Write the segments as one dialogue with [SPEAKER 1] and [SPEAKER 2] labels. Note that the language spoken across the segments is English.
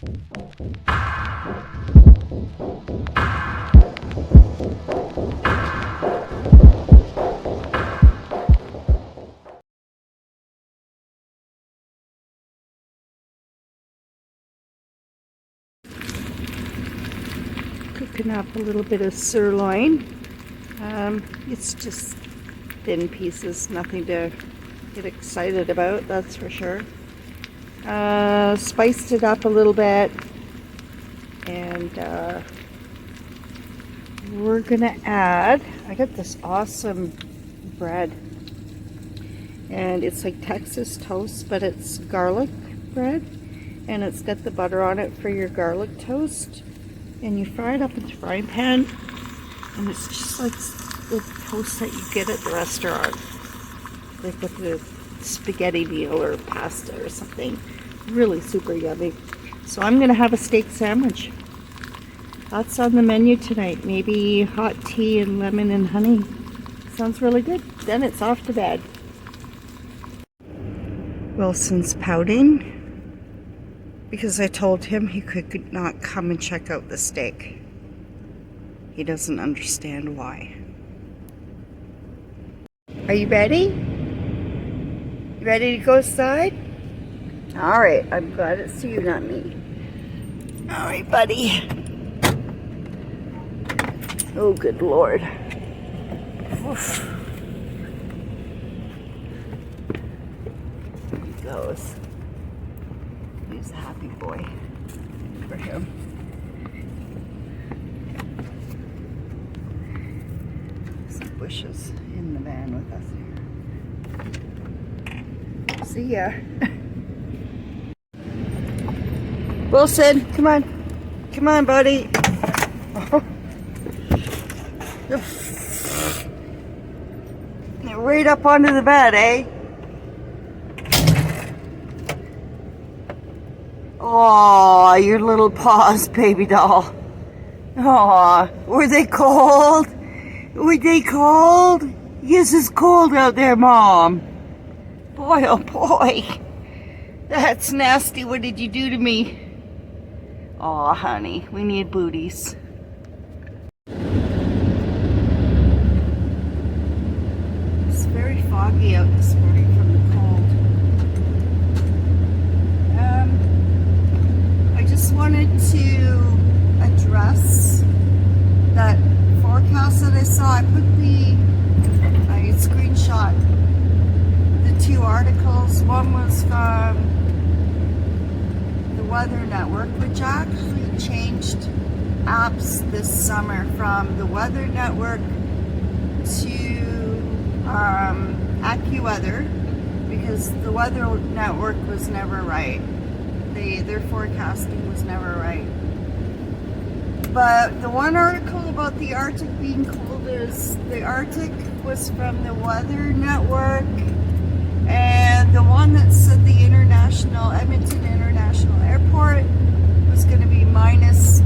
[SPEAKER 1] Cooking up a little bit of sirloin. It's just thin pieces, nothing to get excited about, that's for sure. Spiced it up a little bit, and we're gonna add, I got this awesome bread, and it's like Texas toast, but it's garlic bread, and it's got the butter on it for your garlic toast, and you fry it up in the frying pan, and it's just like the toast that you get at the restaurant, like with the spaghetti meal or pasta or something. Really super yummy. So I'm gonna have a steak sandwich. That's on the menu tonight. Maybe hot tea and lemon and honey. Sounds really good. Then it's off to bed. Wilson's pouting because I told him he could not come and check out the steak. He doesn't understand why. Are you ready? You ready to go outside? All right, I'm glad it's you, not me. All right, buddy. Oh, good Lord. Oof. There he goes. He's a happy boy. For him. Some bushes in the van with us here. See ya. Wilson, come on. Come on, buddy. Right up onto the bed, eh? Oh, your little paws, baby doll. Oh, were they cold? Were they cold? Yes, it's cold out there, Mom. Boy, oh boy. That's nasty. What did you do to me? Oh, honey, we need booties. It's very foggy out this morning from the cold. I just wanted to address that forecast that I saw. I put I screenshot the two articles. One was from the Weather Network, which actually changed apps this summer from the Weather Network to AccuWeather, because the Weather Network was never right. Their forecasting was never right. But the one article about the Arctic being cold is the Arctic was from the Weather Network, and the one that said the Edmonton International Airport was going to be minus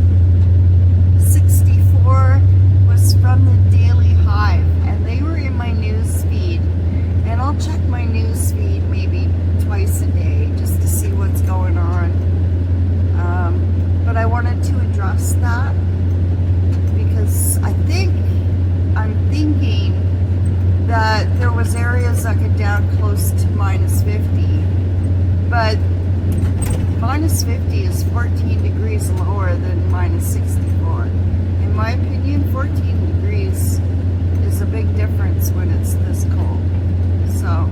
[SPEAKER 1] 64 was from the Daily Hive, and they were in my news feed, and I'll check my news feed maybe twice a day just to see what's going on. But I wanted to address that because I'm thinking that there was areas that got down close to minus 50, but minus 50 is 14 degrees lower than minus 64. In my opinion, 14 degrees is a big difference when it's this cold. So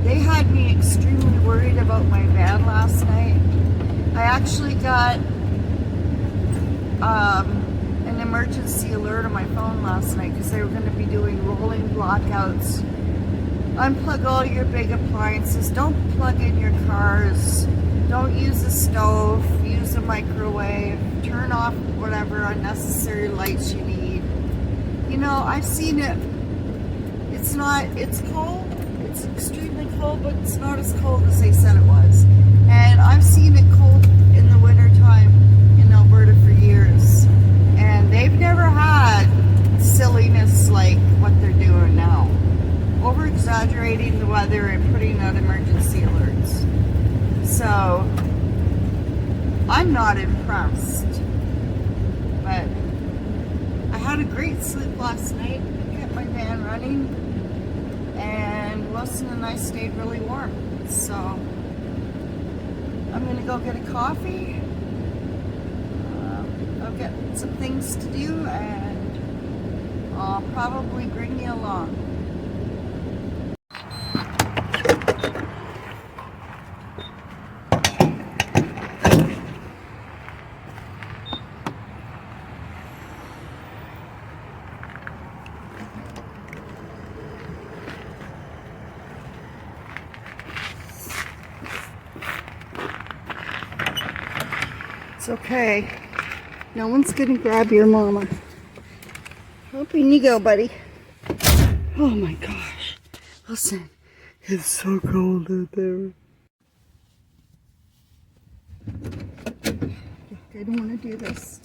[SPEAKER 1] they had me extremely worried about my van last night. I actually got an emergency alert on my phone last night because they were going to be doing rolling blackouts. Unplug all your big appliances. Don't plug in your cars. Don't use a stove. Use a microwave. Turn off whatever unnecessary lights you need. You know, I've seen it. It's cold. It's extremely cold, but it's not as cold as they said it was. And I've seen it cold in the wintertime in Alberta for years. And they've never had silliness like what they're doing now. Over-exaggerating the weather and putting out emergency alerts. So, I'm I'm not impressed. But I had a great sleep last night. Kept my van running, and Wilson and I stayed really warm. So I'm gonna go get a coffee. I'll get some things to do, and I'll probably bring you along. It's okay. No one's gonna grab your mama. Hoping you go, buddy. Oh my gosh. Listen, it's so cold out there. I don't want to do this.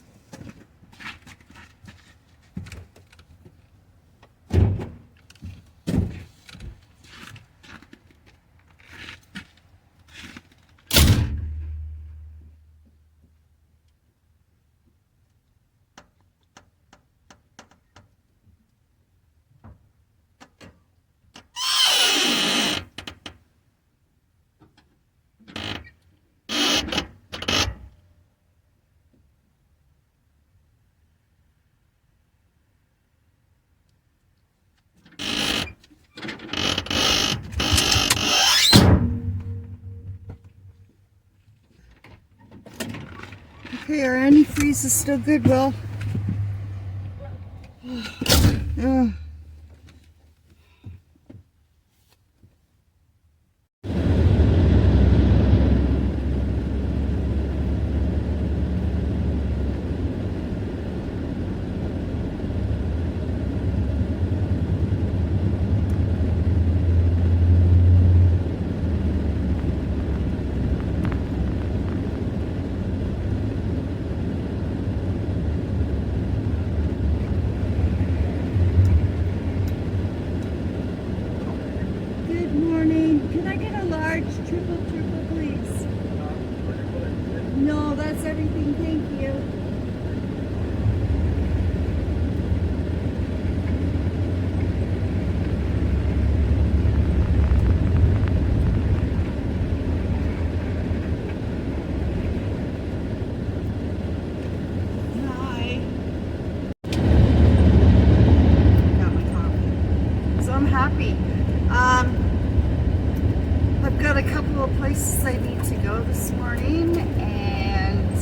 [SPEAKER 1] Okay, our antifreeze is still good, Will. Triple, please. No, that's everything. Thank you. Hi. Got my coffee. So I'm happy. I've got a couple of places I need to go this morning, and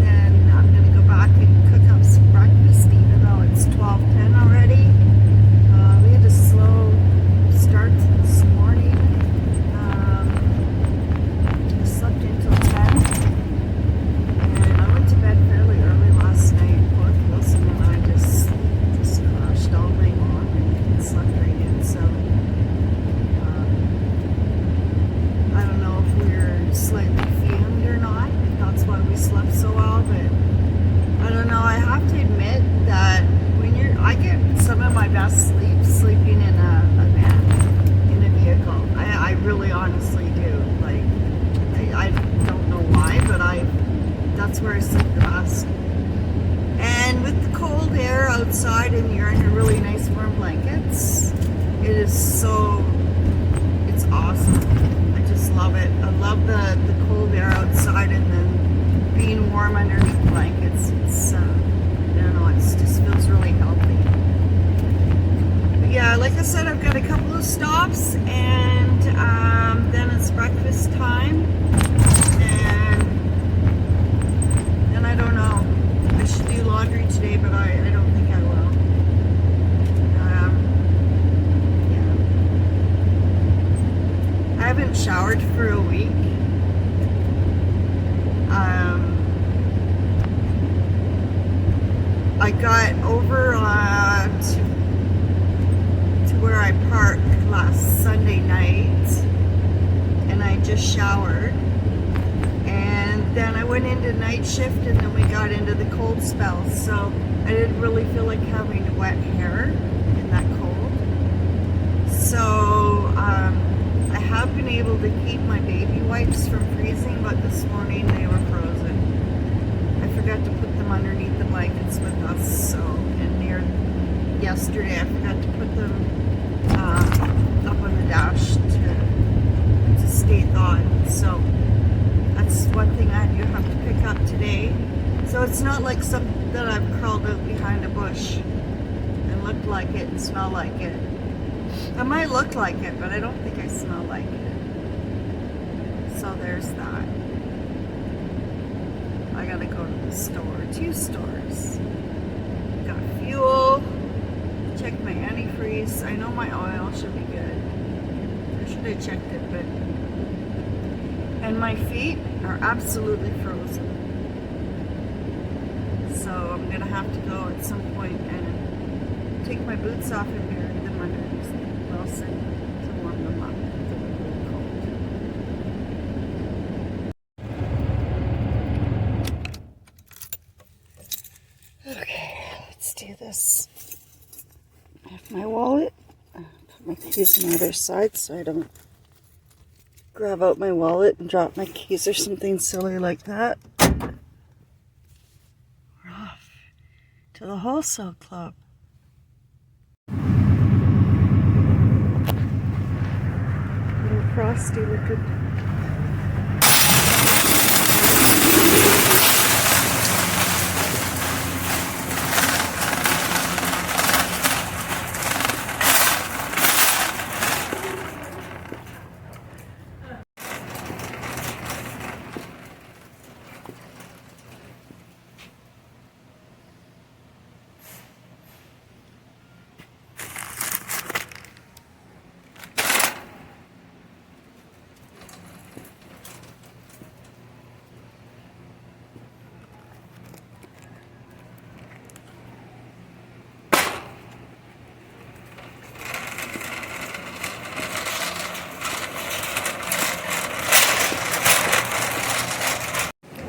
[SPEAKER 1] then I'm going to go back and cook up some breakfast, even though it's 12:10 already. We had a slow start this morning. I slept until 10, and I went to bed fairly early last night. Both Wilson and I just crashed all night long and slept right in, so I don't know if we're slightly fumed or not. That's why we slept so well, but I don't know. I have to admit that I get some of my best sleeping in a van, in a vehicle. I really honestly do. Like, I don't know why, but that's where I sleep the best. And with the cold air outside and you're in a really nice warm blankets, it's awesome. I just love it. I love the cold air outside and then being warm underneath blankets. It's, I don't know, it just feels really healthy. But yeah, like I said, I've got a couple of stops, and then it's breakfast time, and then I don't know. I should do laundry today, but I don't think I will. I haven't showered for a week. I got over to where I parked last Sunday night, and I just showered. And then I went into night shift, and then we got into the cold spell. So I didn't really feel like having wet hair in that cold. So I have been able to keep my baby wipes from freezing, but this morning they were frozen. forgot to put them underneath the blankets with us. So, and near yesterday, I forgot to put them up on the dash to stay thawed. So that's one thing I do have to pick up today. So it's not like something that I've curled out behind a bush and looked like it and smell like it. I might look like it, but I don't think I smell like it. So there's that. I gotta go to the store, 2 stores. Got fuel, check my antifreeze. I know my oil should be good. I should have checked it, but. And my feet are absolutely frozen. So I'm gonna have to go at some point and take my boots off and bury them underneath Wilson to warm them up. They're really cold. Okay, let's do this. I have my wallet. Put my keys on the other side so I don't grab out my wallet and drop my keys or something silly like that. We're off to the Wholesale Club. Little frosty looking.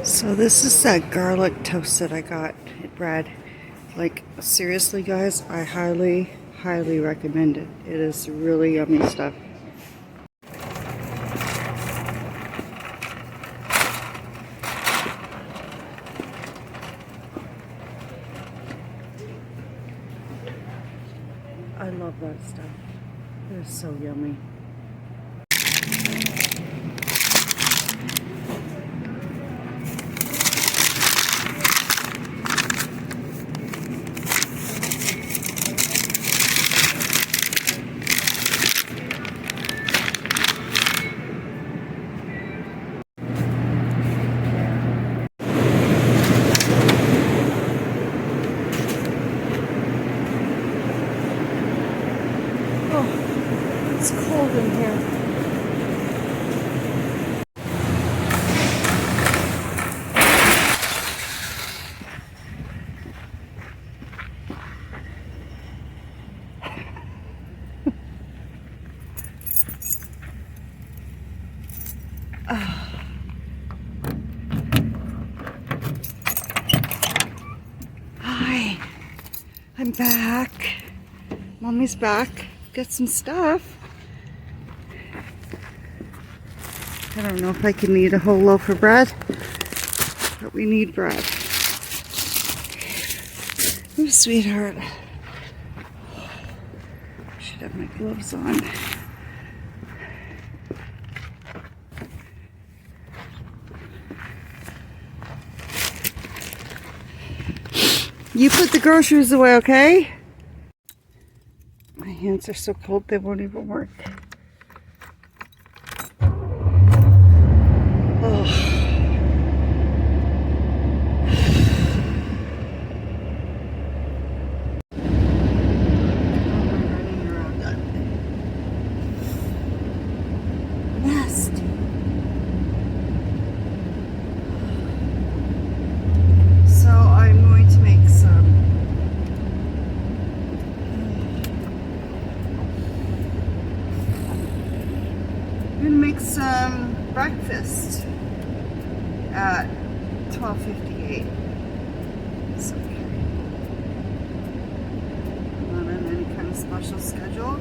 [SPEAKER 1] So this is that garlic toast that I got at bread. Like, seriously guys, I highly recommend it. It is really yummy stuff. I love that stuff. It is so yummy. It's cold in here. Hi, I'm back. Mommy's back. Got some stuff. I don't know if I can eat a whole loaf of bread, but we need bread. Oh, sweetheart. Should have my gloves on. You put the groceries away, okay? My hands are so cold they won't even work. Oh. Nasty. So I'm going to make some breakfast at 12:58. So I'm not on any kind of special schedule.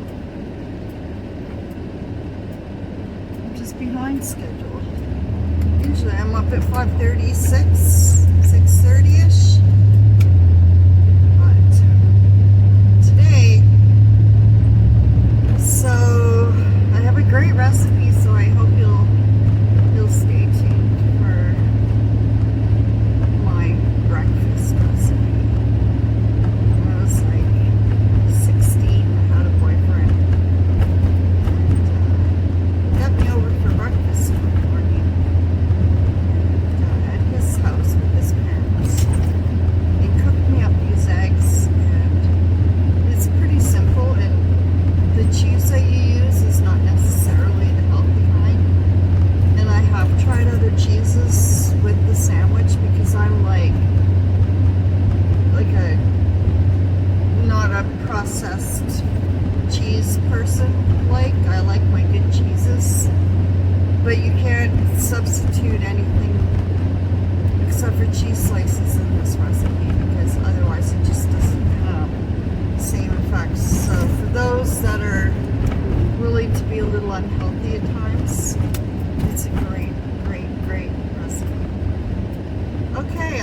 [SPEAKER 1] I'm just behind schedule. Usually I'm up at 5:30, 6:30.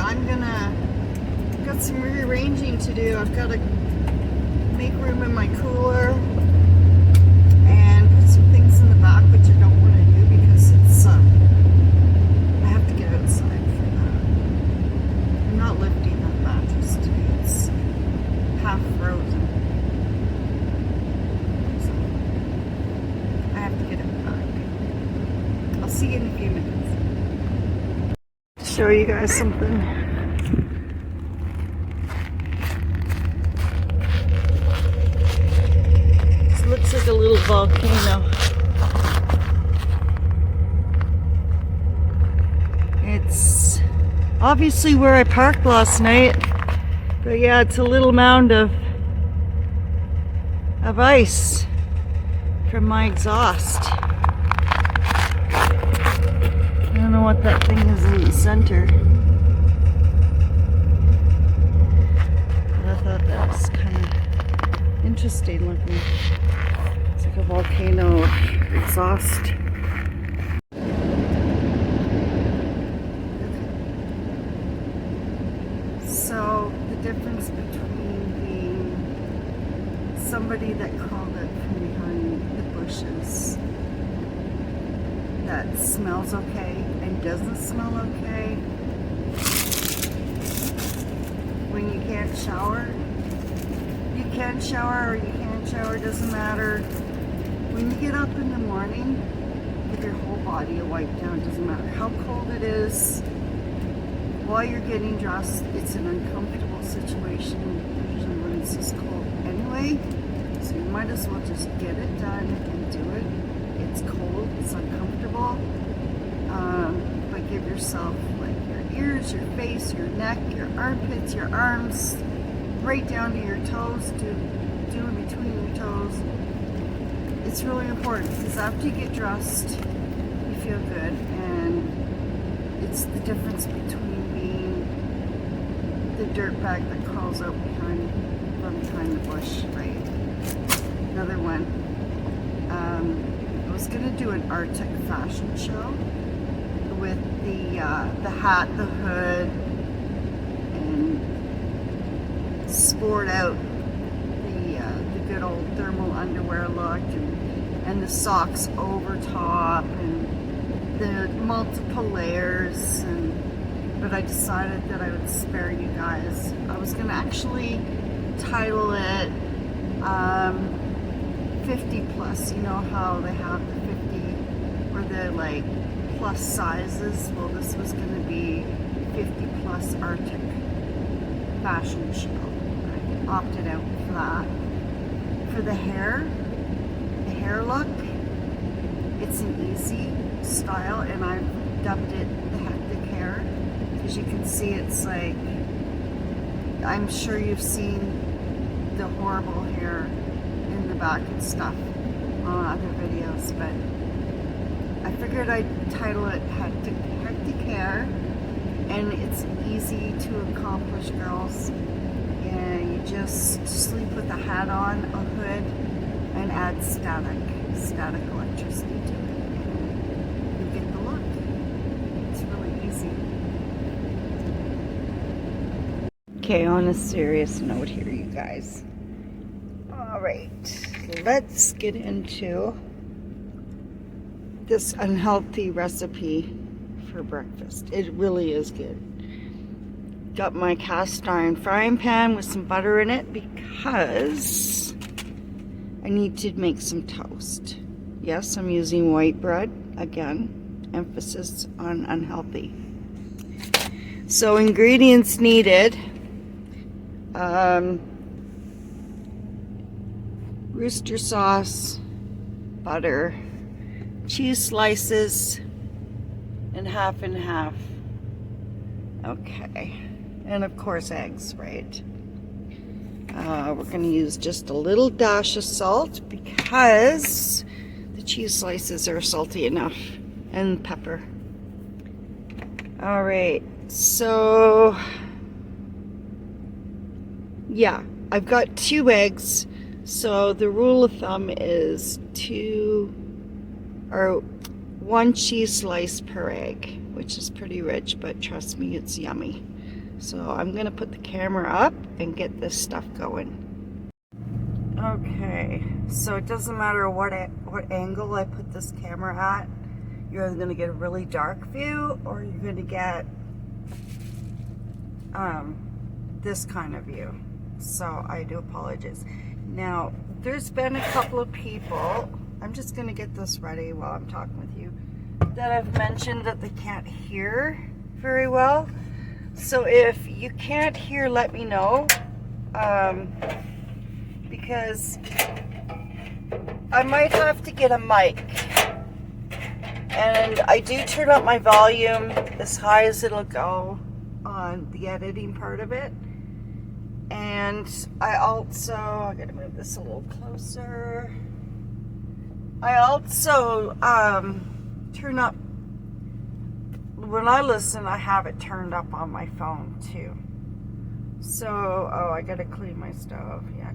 [SPEAKER 1] I've got some rearranging to do. I've got to make room in my cooler and put some things in the back, which I don't want to do because it's I have to get outside for that. I'm not lifting that mattress today. It's half frozen. So I have to get it back. I'll see you in a few minutes. Show you guys something. This looks like a little volcano. It's obviously where I parked last night, but yeah, it's a little mound of ice from my exhaust. I don't know what that thing is in the center, but I thought that was kind of interesting looking. It's like a volcano exhaust. So the difference between being somebody that called it from behind the bushes that smells okay and doesn't smell okay, when you can't shower, you can shower or you can't shower, doesn't matter. When you get up in the morning with your whole body wiped down, doesn't matter how cold it is, while you're getting dressed, it's an uncomfortable situation usually when it's this cold anyway, so you might as well just get it done and do it. It's cold, it's uncomfortable, but give yourself like your ears, your face, your neck, your armpits, your arms, right down to your toes, do in between your toes. It's really important because after you get dressed, you feel good, and it's the difference between being the dirtbag that crawls out from behind the bush, right? Another one. I was gonna do an Arctic fashion show with the hat, the hood, and sport out the good old thermal underwear look, and the socks over top, and the multiple layers, but I decided that I would spare you guys. I was gonna actually title it 50 plus. You know how they have the 50 or the like plus sizes? Well, this was gonna be 50 plus Arctic fashion show. I opted out for that. For the hair look, it's an easy style, and I've dubbed it the hectic hair. As you can see, it's like, I'm sure you've seen the horrible hair in the back and stuff on other videos, but I figured I'd title it hectic hair, and it's easy to accomplish, girls. And you just sleep with a hat on, a hood, and add static electricity to it, and you get the look. It's really easy. Okay, on a serious note here, you guys. All right, let's get into this unhealthy recipe for breakfast. It really is good. Got my cast iron frying pan with some butter in it because I need to make some toast. Yes, I'm using white bread. Again, emphasis on unhealthy. So ingredients needed. Rooster sauce, butter, cheese slices, and half. Okay, and of course eggs, right? We're going to use just a little dash of salt because the cheese slices are salty enough, and pepper. All right, so yeah, I've got 2 eggs, so the rule of thumb is 1 cheese slice per egg, which is pretty rich, but trust me, it's yummy. So I'm gonna put the camera up and get this stuff going. Okay, so it doesn't matter what angle I put this camera at. You're either gonna get a really dark view or you're gonna get this kind of view. So I do apologize. Now, there's been a couple of people, I'm just gonna get this ready while I'm talking with you, that have mentioned that they can't hear very well. So if you can't hear, let me know, because I might have to get a mic. And I do turn up my volume as high as it'll go on the editing part of it. And I gotta move this a little closer. I also turn up, when I listen, I have it turned up on my phone too. So, oh, I gotta clean my stove, yuck.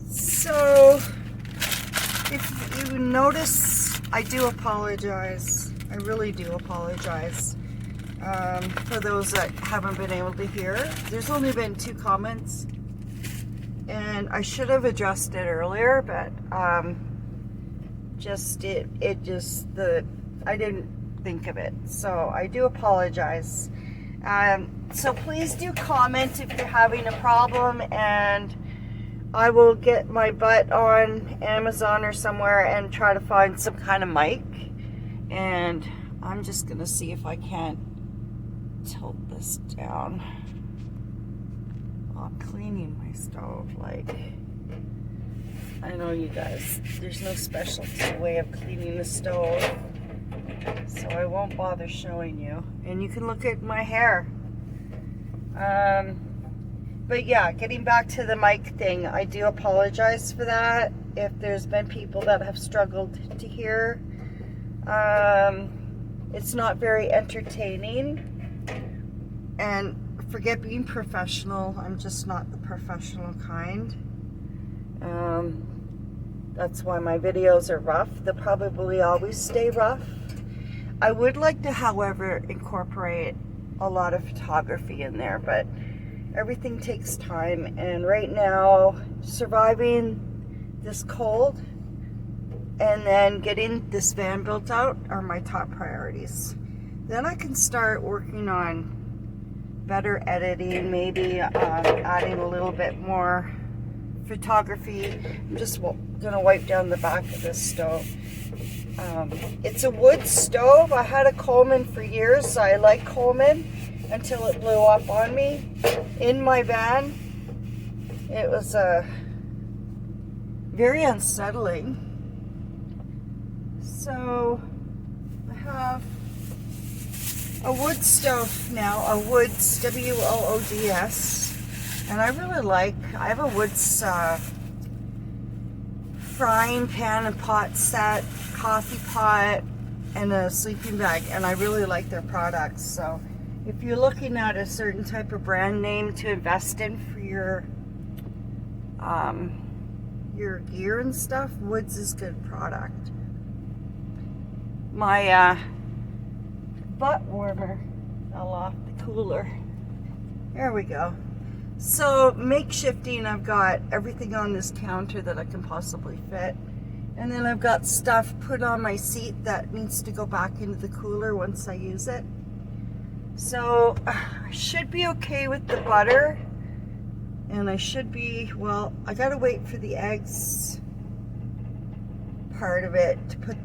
[SPEAKER 1] So, if you notice, I do apologize. I really do apologize for those that haven't been able to hear. There's only been 2 comments, and I should have addressed it earlier, but I didn't think of it. So I do apologize. So please do comment if you're having a problem, and I will get my butt on Amazon or somewhere and try to find some kind of mic. And I'm just gonna see if I can't tilt this down. I'm cleaning my stove, like, I know you guys, there's no specialty way of cleaning the stove, so I won't bother showing you. And you can look at my hair. But yeah, getting back to the mic thing, I do apologize for that if there's been people that have struggled to hear. It's not very entertaining, and forget being professional, I'm just not the professional kind. That's why my videos are rough. They'll probably always stay rough. I would like to, however, incorporate a lot of photography in there, but everything takes time, and right now, surviving this cold and then getting this van built out are my top priorities. Then I can start working on better editing, maybe adding a little bit more photography. I'm just gonna wipe down the back of this stove. It's a wood stove. I had a Coleman for years, so I like Coleman until it blew up on me in my van. It was very unsettling. So I have a wood stove now, a Woods, W-O-O-D-S, and I really like, I have a Woods frying pan and pot set, coffee pot, and a sleeping bag, and I really like their products. So if you're looking at a certain type of brand name to invest in for your gear and stuff, Woods is good product. My butt warmer fell off the cooler. There we go. So makeshifting, I've got everything on this counter that I can possibly fit. And then I've got stuff put on my seat that needs to go back into the cooler once I use it. So I should be okay with the butter. And I should be, well, I gotta wait for the eggs part of it to put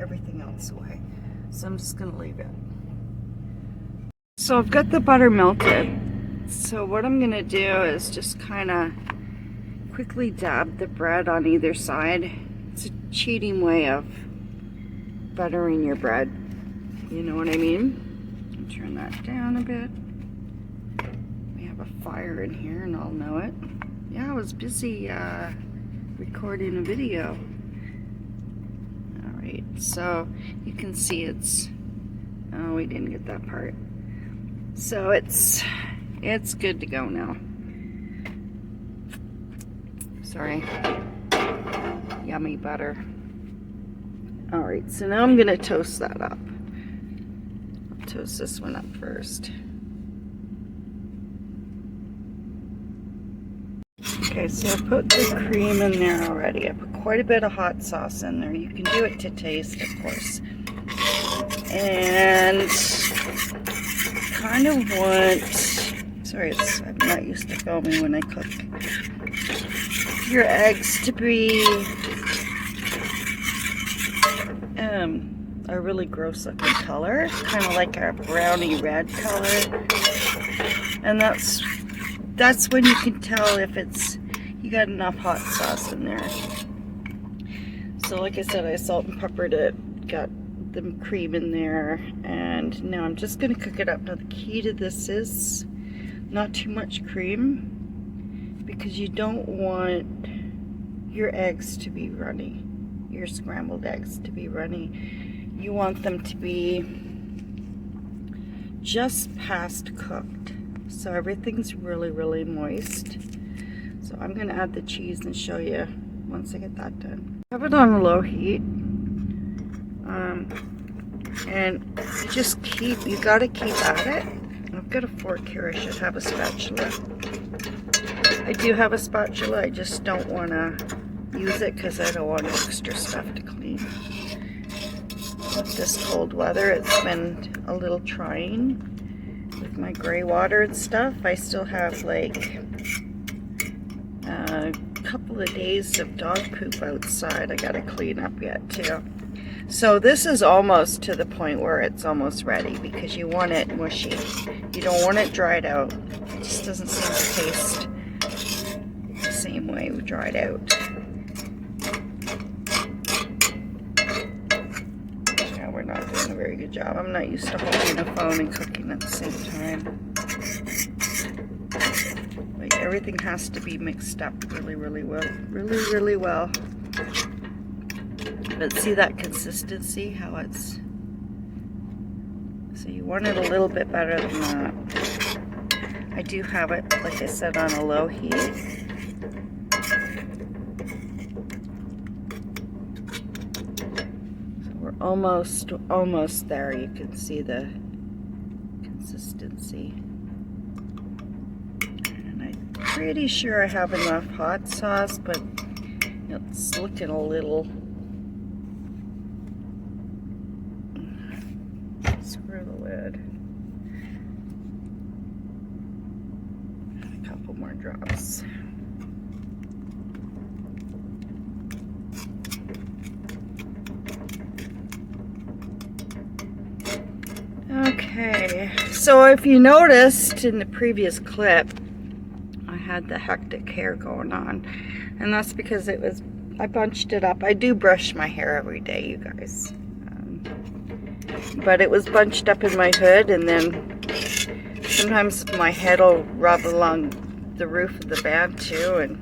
[SPEAKER 1] everything else away. So I'm just gonna leave it. So I've got the butter melted. So what I'm gonna do is just kind of quickly dab the bread on either side. It's a cheating way of buttering your bread. You know what I mean? I'll turn that down a bit. We have a fire in here and I'll know it. Yeah, I was busy recording a video. Alright, so you can see it's, oh, we didn't get that part. So it's good to go now. Sorry. Yummy butter. Alright, so now I'm going to toast that up. I'll toast this one up first. Okay, so I put the cream in there already. I put quite a bit of hot sauce in there. You can do it to taste, of course. And kind of want, sorry, I'm not used to filming when I cook. Your eggs to be a really gross looking color, kind of like a browny red color. And that's when you can tell if you got enough hot sauce in there. So like I said, I salt and peppered it, got the cream in there, and now I'm just going to cook it up. Now the key to this is not too much cream, because you don't want your eggs to be runny, your scrambled eggs to be runny. You want them to be just past cooked, so everything's really, really moist. So I'm going to add the cheese and show you once I get that done. Have it on low heat. And you gotta keep at it. I've got a fork here, I should have a spatula. I do have a spatula, I just don't want to use it because I don't want extra stuff to clean. With this cold weather, it's been a little trying with my gray water and stuff. I still have like a couple of days of dog poop outside I gotta clean up yet too. So this is almost to the point where it's almost ready, because you want it mushy. You don't want it dried out. It just doesn't seem to taste the same way dried out. Yeah, we're not doing a very good job. I'm not used to holding a phone and cooking at the same time. Like, everything has to be mixed up really, really well. Really, really well. But see that consistency, how it's, so you want it a little bit better than that. I do have it, like I said, on a low heat. So we're almost there. You can see the consistency. And I'm pretty sure I have enough hot sauce, but it's looking a little. Screw the lid. A couple more drops. Okay, so if you noticed in the previous clip, I had the hectic hair going on, and that's because I bunched it up. I do brush my hair every day, you guys. But it was bunched up in my hood, and then sometimes my head will rub along the roof of the van too, and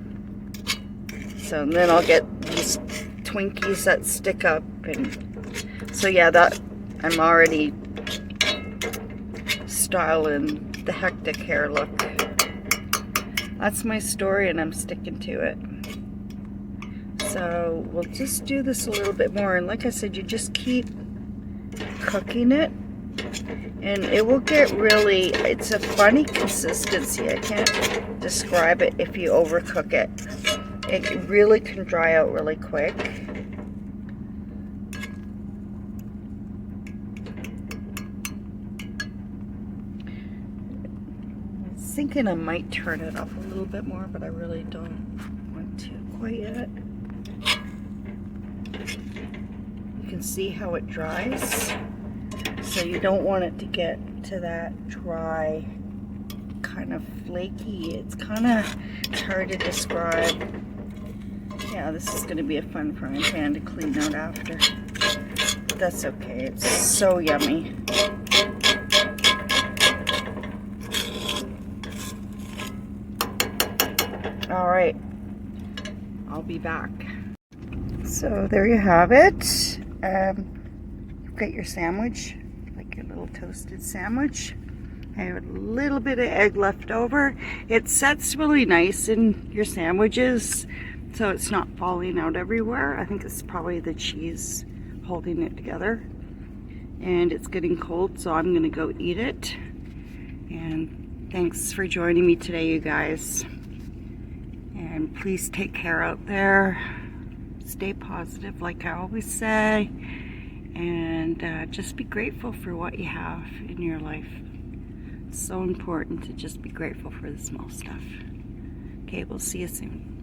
[SPEAKER 1] so then I'll get these Twinkies that stick up, and so yeah, that I'm already styling the hectic hair look. That's my story, and I'm sticking to it. So we'll just do this a little bit more, and like I said, you just keep cooking it, and it will get really, it's a funny consistency. I can't describe it if you overcook it. It really can dry out really quick. I was thinking I might turn it up a little bit more, but I really don't want to quite yet. You can see how it dries. So you don't want it to get to that dry, kind of flaky. It's hard to describe. Yeah, this is going to be a fun frying pan to clean out after. But that's okay. It's so yummy. All right, I'll be back. So there you have it. You've got your sandwich, like your little toasted sandwich. I have a little bit of egg left over. It sets really nice in your sandwiches, so it's not falling out everywhere. I think it's probably the cheese holding it together. and it's getting cold, so I'm gonna go eat it. And thanks for joining me today, you guys. And please take care out there. Stay positive, like I always say. And just be grateful for what you have in your life. It's so important to just be grateful for the small stuff. Okay, we'll see you soon.